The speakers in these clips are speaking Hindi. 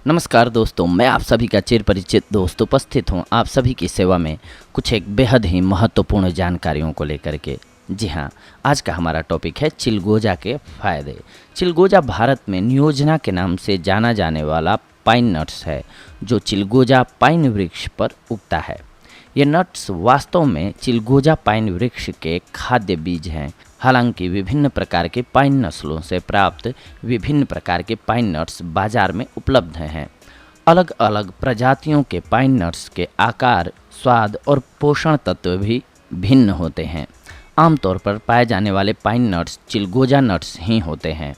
नमस्कार दोस्तों, मैं आप सभी का चिर परिचित दोस्त उपस्थित हूँ आप सभी की सेवा में कुछ एक बेहद ही महत्वपूर्ण जानकारियों को लेकर के। जी हाँ, आज का हमारा टॉपिक है चिलगोजा के फायदे। चिलगोजा भारत में नियोजना के नाम से जाना जाने वाला पाइन नट्स है, जो चिलगोजा पाइन वृक्ष पर उगता है। ये नट्स वास्तव में चिलगोजा पाइन वृक्ष के खाद्य बीज हैं। हालांकि विभिन्न प्रकार के पाइन नस्लों से प्राप्त विभिन्न प्रकार के पाइन नट्स बाजार में उपलब्ध हैं। अलग अलग प्रजातियों के पाइन नट्स के आकार, स्वाद और पोषण तत्व भी भिन्न होते हैं। आमतौर पर पाए जाने वाले पाइन नट्स चिलगोजा नट्स ही होते हैं।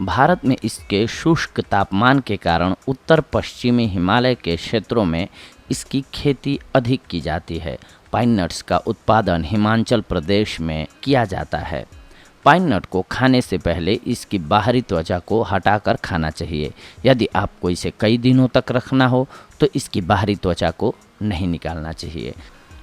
भारत में इसके शुष्क तापमान के कारण उत्तर पश्चिमी हिमालय के क्षेत्रों में इसकी खेती अधिक की जाती है। पाइन नट्स का उत्पादन हिमाचल प्रदेश में किया जाता है। पाइन नट को खाने से पहले इसकी बाहरी त्वचा को हटाकर खाना चाहिए। यदि आपको इसे कई दिनों तक रखना हो तो इसकी बाहरी त्वचा को नहीं निकालना चाहिए।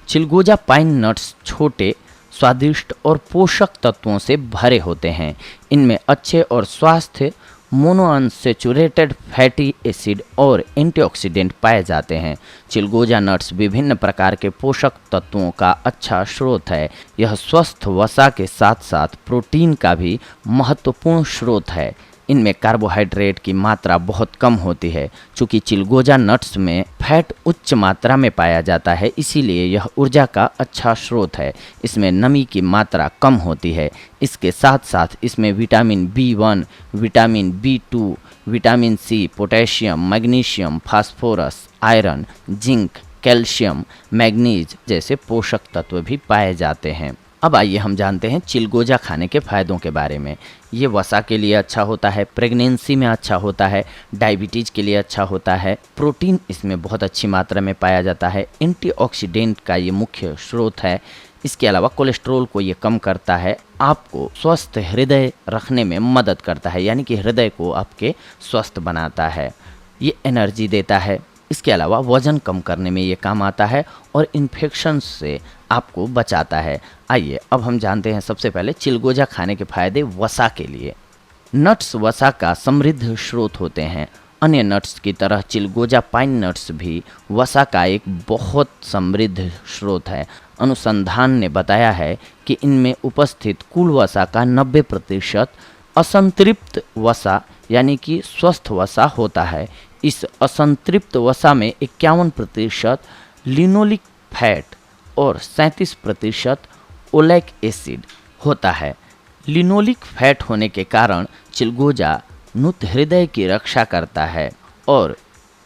चिलगोजा पाइन नट्स छोटे, स्वादिष्ट और पोषक तत्वों से भरे होते हैं। इनमें अच्छे और स्वास्थ्य मोनोअनसेचुरेटेड फैटी एसिड और एंटीऑक्सीडेंट पाए जाते हैं। चिलगोजा नट्स विभिन्न प्रकार के पोषक तत्वों का अच्छा स्रोत है। यह स्वस्थ वसा के साथ साथ प्रोटीन का भी महत्वपूर्ण स्रोत है। इनमें कार्बोहाइड्रेट की मात्रा बहुत कम होती है। चूँकि चिलगोजा नट्स में फैट उच्च मात्रा में पाया जाता है, इसीलिए यह ऊर्जा का अच्छा स्रोत है। इसमें नमी की मात्रा कम होती है। इसके साथ साथ इसमें vitamin B1, vitamin B2, vitamin C, potassium, magnesium, phosphorus, iron, zinc, calcium, manganese जैसे पोषक तत्व भी पाए जाते हैं। अब आइए हम जानते हैं चिलगोजा खाने के फ़ायदों के बारे में। ये वसा के लिए अच्छा होता है, प्रेगनेंसी में अच्छा होता है, डायबिटीज़ के लिए अच्छा होता है, प्रोटीन इसमें बहुत अच्छी मात्रा में पाया जाता है, एंटीऑक्सीडेंट का ये मुख्य स्रोत है। इसके अलावा कोलेस्ट्रॉल को ये कम करता है, आपको स्वस्थ हृदय रखने में मदद करता है, यानी कि हृदय को आपके स्वस्थ बनाता है। ये एनर्जी देता है। इसके अलावा वज़न कम करने में ये काम आता है और इन्फेक्शन से आपको बचाता है। आइए अब हम जानते हैं सबसे पहले चिलगोजा खाने के फायदे वसा के लिए। नट्स वसा का समृद्ध स्रोत होते हैं। अन्य नट्स की तरह चिलगोजा पाइन नट्स भी वसा का एक बहुत समृद्ध स्रोत है। अनुसंधान ने बताया है कि इनमें उपस्थित कुल वसा का 90% असंतृप्त वसा यानी कि स्वस्थ वसा होता है। इस असंतृप्त वसा में 51% लिनोलिक फैट और 37% ओलैक एसिड होता है। लिनोलिक फैट होने के कारण चिलगोजा नुत हृदय की रक्षा करता है और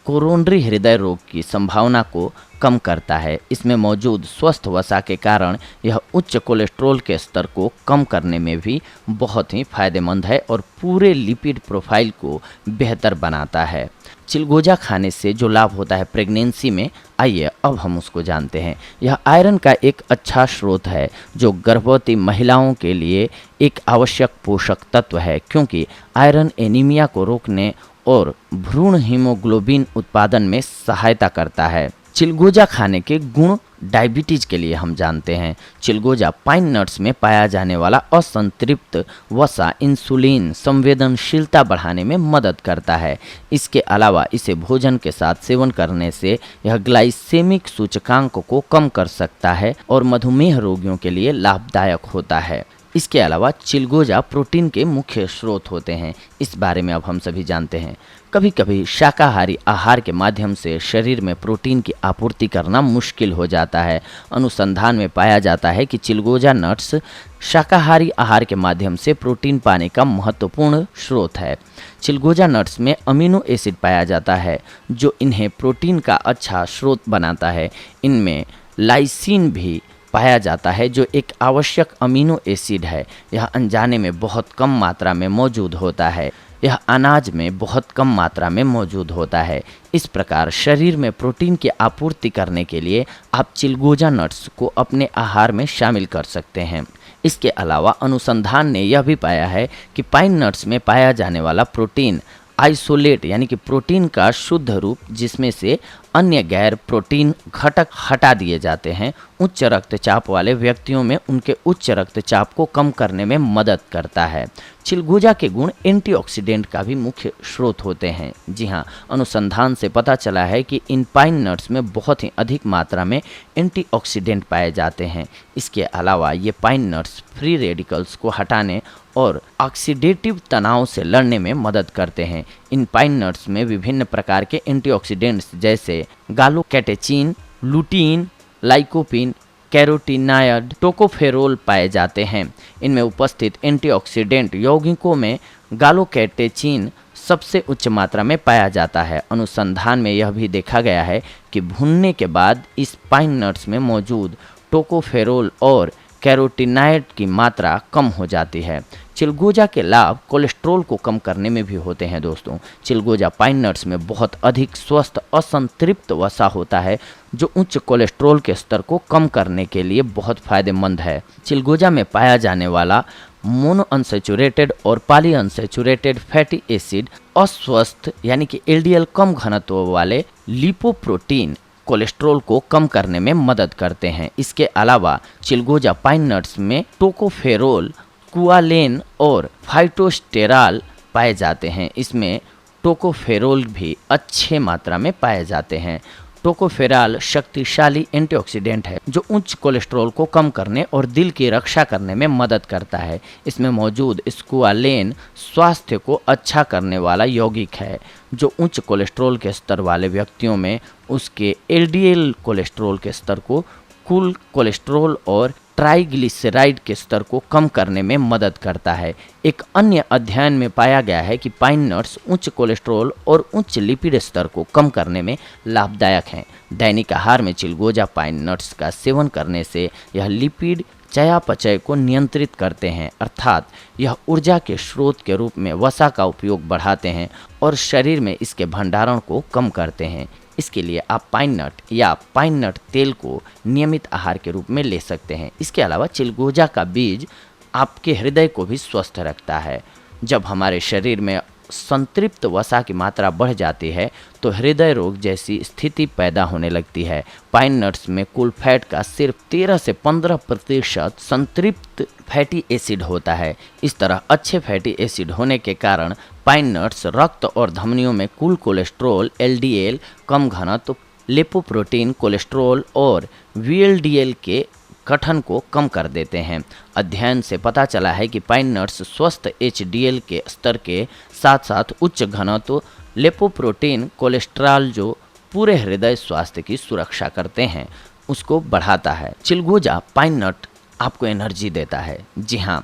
कोरोनरी हृदय रोग की संभावना को कम करता है। इसमें मौजूद स्वस्थ वसा के कारण यह उच्च कोलेस्ट्रॉल के स्तर को कम करने में भी बहुत ही फायदेमंद है और पूरे लिपिड प्रोफाइल को बेहतर बनाता है। चिलगोजा खाने से जो लाभ होता है प्रेगनेंसी में, आइए अब हम उसको जानते हैं। यह आयरन का एक अच्छा स्रोत है, जो गर्भवती महिलाओं के लिए एक आवश्यक पोषक तत्व है, क्योंकि आयरन एनीमिया को रोकने और भ्रूण हीमोग्लोबिन उत्पादन में सहायता करता है। चिलगोजा खाने के गुण डायबिटीज के लिए हम जानते हैं। चिलगोजा पाइन नट्स में पाया जाने वाला असंतृप्त वसा इंसुलिन संवेदनशीलता बढ़ाने में मदद करता है। इसके अलावा इसे भोजन के साथ सेवन करने से यह ग्लाइसेमिक सूचकांक को कम कर सकता है और मधुमेह रोगियों के लिए लाभदायक होता है। इसके अलावा चिलगोजा प्रोटीन के मुख्य स्रोत होते हैं। इस बारे में अब हम सभी जानते हैं। कभी कभी शाकाहारी आहार के माध्यम से शरीर में प्रोटीन की आपूर्ति करना मुश्किल हो जाता है। अनुसंधान में पाया जाता है कि चिलगोजा नट्स शाकाहारी आहार के माध्यम से प्रोटीन पाने का महत्वपूर्ण स्रोत है। चिलगोजा नट्स में अमीनो एसिड पाया जाता है, जो इन्हें प्रोटीन का अच्छा स्रोत बनाता है। इनमें लाइसिन भी पाया जाता है, जो एक आवश्यक अमीनो एसिड है। यह अनजाने में बहुत कम मात्रा में मौजूद होता है। यह अनाज में बहुत कम मात्रा में मौजूद होता है। इस प्रकार शरीर में प्रोटीन की आपूर्ति करने के लिए आप चिलगोजा नट्स को अपने आहार में शामिल कर सकते हैं। इसके अलावा अनुसंधान ने यह भी पाया है कि पाइन नट्स में पाया जाने वाला प्रोटीन आइसोलेट यानी कि प्रोटीन का शुद्ध रूप, जिसमें से अन्य गैर प्रोटीन घटक हटा दिए जाते हैं। उच्च रक्तचाप वाले व्यक्तियों में उनके उच्च रक्तचाप को कम करने में मदद करता है। चिलगोजा के गुण एंटीऑक्सीडेंट का भी मुख्य स्रोत होते हैं। जी हाँ, अनुसंधान से पता चला है कि इन पाइन नट्स में बहुत ही अधिक मात्रा में एंटीऑक्सीडेंट पाए जाते हैं। इसके अलावा ये पाइन नट्स फ्री रेडिकल्स को हटाने और ऑक्सीडेटिव तनाव से लड़ने में मदद करते हैं। इन पाइन नट्स में विभिन्न प्रकार के एंटीऑक्सीडेंट्स जैसे गालोकैटेचिन, लुटीन, लाइकोपिन, कैरोटीनायड, टोकोफेरोल पाए जाते हैं। इनमें उपस्थित एंटीऑक्सीडेंट यौगिकों में गालोकैटेचिन सबसे उच्च मात्रा में पाया जाता है। अनुसंधान में यह भी देखा गया है कि भूनने के बाद इस पाइन नट्स में मौजूद टोकोफेरोल और कैरोटीनाइड की मात्रा कम हो जाती है। चिलगोजा के लाभ कोलेस्ट्रॉल को कम करने में भी होते हैं दोस्तों। चिलगोजा पाइन नट्स में बहुत अधिक स्वस्थ असंतृप्त वसा होता है जो उच्च कोलेस्ट्रॉल के स्तर को कम करने के लिए बहुत फायदेमंद है। चिलगोजा में पाया जाने वाला मोनो अनसेचुरेटेड और पॉली अनसेचुरेटेड फैटी एसिड अस्वस्थ यानी कि एलडीएल कम घनत्व वाले लिपोप्रोटीन कोलेस्ट्रॉल को कम करने में मदद करते हैं। इसके अलावा चिलगोजा पाइन नट्स में टोकोफेरोल, कुआलेन और फाइटोस्टेरॉल पाए जाते हैं। इसमें टोकोफेरोल भी अच्छे मात्रा में पाए जाते हैं। टोकोफेरॉल शक्तिशाली एंटीऑक्सीडेंट है जो उच्च कोलेस्ट्रॉल को कम करने और दिल की रक्षा करने में मदद करता है। इसमें मौजूद स्कुआलेन स्वास्थ्य को अच्छा करने वाला यौगिक है जो उच्च कोलेस्ट्रॉल के स्तर वाले व्यक्तियों में उसके एलडीएल कोलेस्ट्रॉल के स्तर को, कुल कोलेस्ट्रॉल और ट्राइग्लिसराइड के स्तर को कम करने में मदद करता है। एक अन्य अध्ययन में पाया गया है कि पाइन नट्स उच्च कोलेस्ट्रॉल और उच्च लिपिड स्तर को कम करने में लाभदायक हैं। दैनिक आहार में चिलगोजा पाइन नट्स का सेवन करने से यह लिपिड चयापचय को नियंत्रित करते हैं, अर्थात यह ऊर्जा के स्रोत के रूप में वसा का उपयोग बढ़ाते हैं और शरीर में इसके भंडारण को कम करते हैं। इसके लिए आप पाइन नट या पाइन नट तेल को नियमित आहार के रूप में ले सकते हैं। इसके अलावा चिलगोजा का बीज आपके हृदय को भी स्वस्थ रखता है। जब हमारे शरीर में संतृप्त वसा की मात्रा बढ़ जाती है तो हृदय रोग जैसी स्थिति पैदा होने लगती है। पाइन नट्स में कुल फैट का सिर्फ 13 से 15% संतृप्त फैटी एसिड होता है। इस तरह अच्छे फैटी एसिड होने के कारण पाइन नट्स रक्त और धमनियों में कुल कोलेस्ट्रॉल, एलडीएल, कम घनत्व, लिपोप्रोटीन, कोलेस्ट्रॉल और वीएलडीएल के गठन को कम कर देते हैं। अध्ययन से पता चला है कि पाइन नट्स स्वस्थ एचडीएल के स्तर के साथ साथ उच्च घनत्व लिपोप्रोटीन, कोलेस्ट्रॉल जो पूरे हृदय स्वास्थ्य की सुरक्षा करते हैं उसको बढ़ाता है। चिलगोजा पाइन नट आपको एनर्जी देता है। जी हाँ,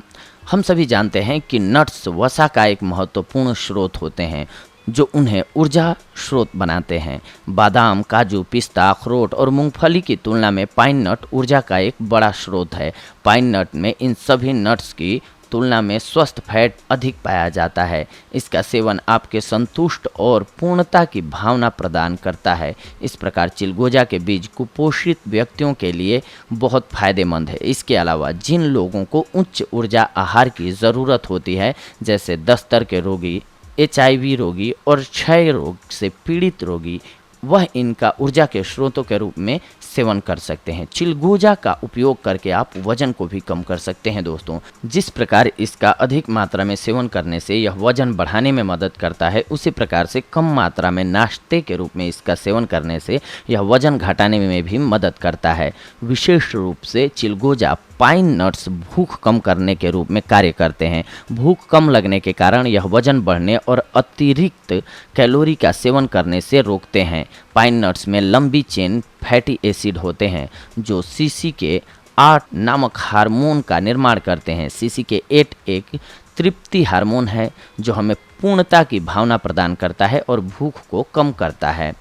हम सभी जानते हैं कि नट्स वसा का एक महत्वपूर्ण स्रोत होते हैं जो उन्हें ऊर्जा स्रोत बनाते हैं। बादाम, काजू, पिस्ता, अखरोट और मूंगफली की तुलना में पाइन नट ऊर्जा का एक बड़ा स्रोत है। पाइन नट में इन सभी नट्स की तुलना में स्वस्थ फैट अधिक पाया जाता है। इसका सेवन आपके संतुष्ट और पूर्णता की भावना प्रदान करता है। इस प्रकार चिलगोजा के बीज कुपोषित व्यक्तियों के लिए बहुत फायदेमंद है। इसके अलावा जिन लोगों को उच्च ऊर्जा आहार की ज़रूरत होती है जैसे दस्तर के रोगी, एचआईवी रोगी और क्षय रोग से पीड़ित रोगी, वह इनका ऊर्जा के स्रोतों के रूप में सेवन कर सकते हैं। चिलगोजा का उपयोग करके आप वजन को भी कम कर सकते हैं दोस्तों। जिस प्रकार इसका अधिक मात्रा में सेवन करने से यह वजन बढ़ाने में मदद करता है, उसी प्रकार से कम मात्रा में नाश्ते के रूप में इसका सेवन करने से यह वजन घटाने में भी मदद करता है। विशेष रूप से चिलगोजा पाइन नट्स भूख कम करने के रूप में कार्य करते हैं। भूख कम लगने के कारण यह वजन बढ़ने और अतिरिक्त कैलोरी का सेवन करने से रोकते हैं। पाइन नट्स में लंबी चेन फैटी एसिड होते हैं जो CCK8 नामक हार्मोन का निर्माण करते हैं। CCK8 एक तृप्ति हार्मोन है जो हमें पूर्णता की भावना प्रदान करता है और भूख को कम करता है।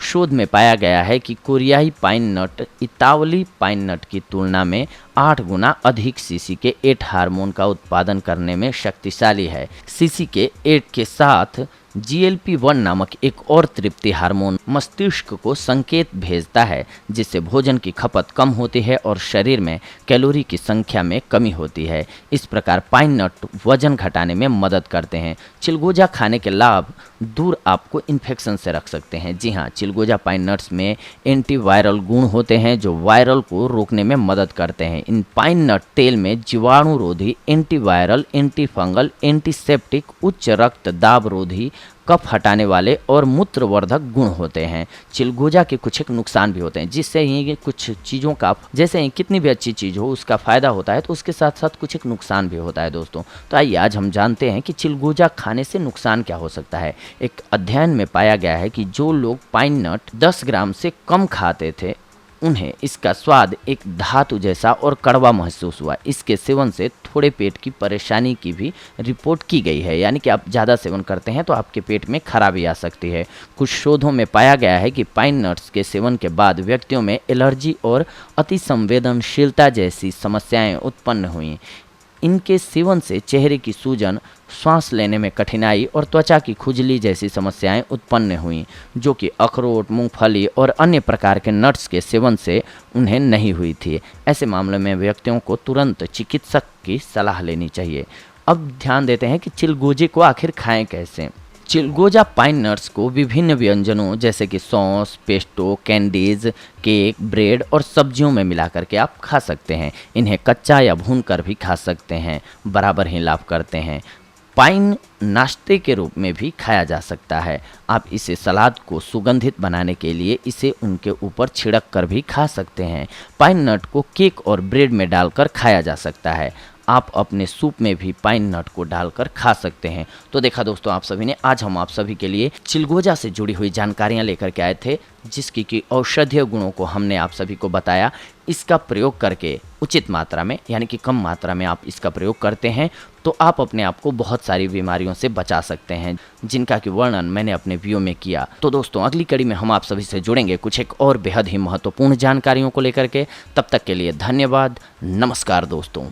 शोध में पाया गया है कि कोरियाई पाइन नट इतावली पाइन नट की तुलना में 8 गुना अधिक CCK8 हार्मोन का उत्पादन करने में शक्तिशाली है। CCK8 के साथ GLP-1 नामक एक और तृप्ति हार्मोन मस्तिष्क को संकेत भेजता है जिससे भोजन की खपत कम होती है और शरीर में कैलोरी की संख्या में कमी होती है। इस प्रकार पाइन नट वजन घटाने में मदद करते हैं। चिलगोजा खाने के लाभ दूर आपको इन्फेक्शन से रख सकते हैं। जी हाँ, चिलगोजा पाइन नट्स में एंटीवायरल गुण होते हैं जो वायरल को रोकने में मदद करते हैं। इन पाइन नट तेल में जीवाणुरोधी, एंटीवायरल, एंटीफंगल, एंटीसेप्टिक, उच्च रक्तदाब रोधी, कफ हटाने वाले और मूत्रवर्धक गुण होते हैं। चिलगोजा के कुछ एक नुकसान भी होते हैं, जिससे ये कुछ चीज़ों का, जैसे ही कितनी भी अच्छी चीज़ हो उसका फ़ायदा होता है तो उसके साथ साथ कुछ एक नुकसान भी होता है दोस्तों। तो आइए आज हम जानते हैं कि चिलगोजा खाने से नुकसान क्या हो सकता है। एक अध्ययन में पाया गया है कि जो लोग पाइन नट 10 ग्राम से कम खाते थे उन्हें इसका स्वाद एक धातु जैसा और कड़वा महसूस हुआ। इसके सेवन से थोड़े पेट की परेशानी की भी रिपोर्ट की गई है, यानी कि आप ज़्यादा सेवन करते हैं तो आपके पेट में खराबी आ सकती है। कुछ शोधों में पाया गया है कि पाइन नट्स के सेवन के बाद व्यक्तियों में एलर्जी और अति संवेदनशीलता जैसी समस्याएं उत्पन्न हुई। इनके सेवन से चेहरे की सूजन, सांस लेने में कठिनाई और त्वचा की खुजली जैसी समस्याएं उत्पन्न हुईं, जो कि अखरोट, मूंगफली और अन्य प्रकार के नट्स के सेवन से उन्हें नहीं हुई थी। ऐसे मामलों में व्यक्तियों को तुरंत चिकित्सक की सलाह लेनी चाहिए। अब ध्यान देते हैं कि चिलगोजे को आखिर खाएं कैसे। चिलगोजा पाइन नट्स को विभिन्न व्यंजनों जैसे कि sauce, pesto, candies, cake, bread और सब्जियों में मिला करके आप खा सकते हैं। इन्हें कच्चा या भून कर भी खा सकते हैं, बराबर ही लाभ करते हैं। पाइन नाश्ते के रूप में भी खाया जा सकता है। आप इसे सलाद को सुगंधित बनाने के लिए इसे उनके ऊपर छिड़क कर भी खा सकते हैं। पाइन नट को केक और ब्रेड में डालकर खाया जा सकता है। आप अपने सूप में भी पाइन नट को डालकर खा सकते हैं। तो देखा दोस्तों आप सभी ने, आज हम आप सभी के लिए चिलगोजा से जुड़ी हुई जानकारियां लेकर के आए थे, जिसकी कि औषधीय गुणों को हमने आप सभी को बताया। इसका प्रयोग करके उचित मात्रा में, यानी कि कम मात्रा में आप इसका प्रयोग करते हैं तो आप अपने आप को बहुत सारी बीमारियों से बचा सकते हैं, जिनका कि वर्णन मैंने अपने वीडियो में किया। तो दोस्तों अगली कड़ी में हम आप सभी से जुड़ेंगे कुछ एक और बेहद ही महत्वपूर्ण जानकारियों को लेकर के। तब तक के लिए धन्यवाद। नमस्कार दोस्तों।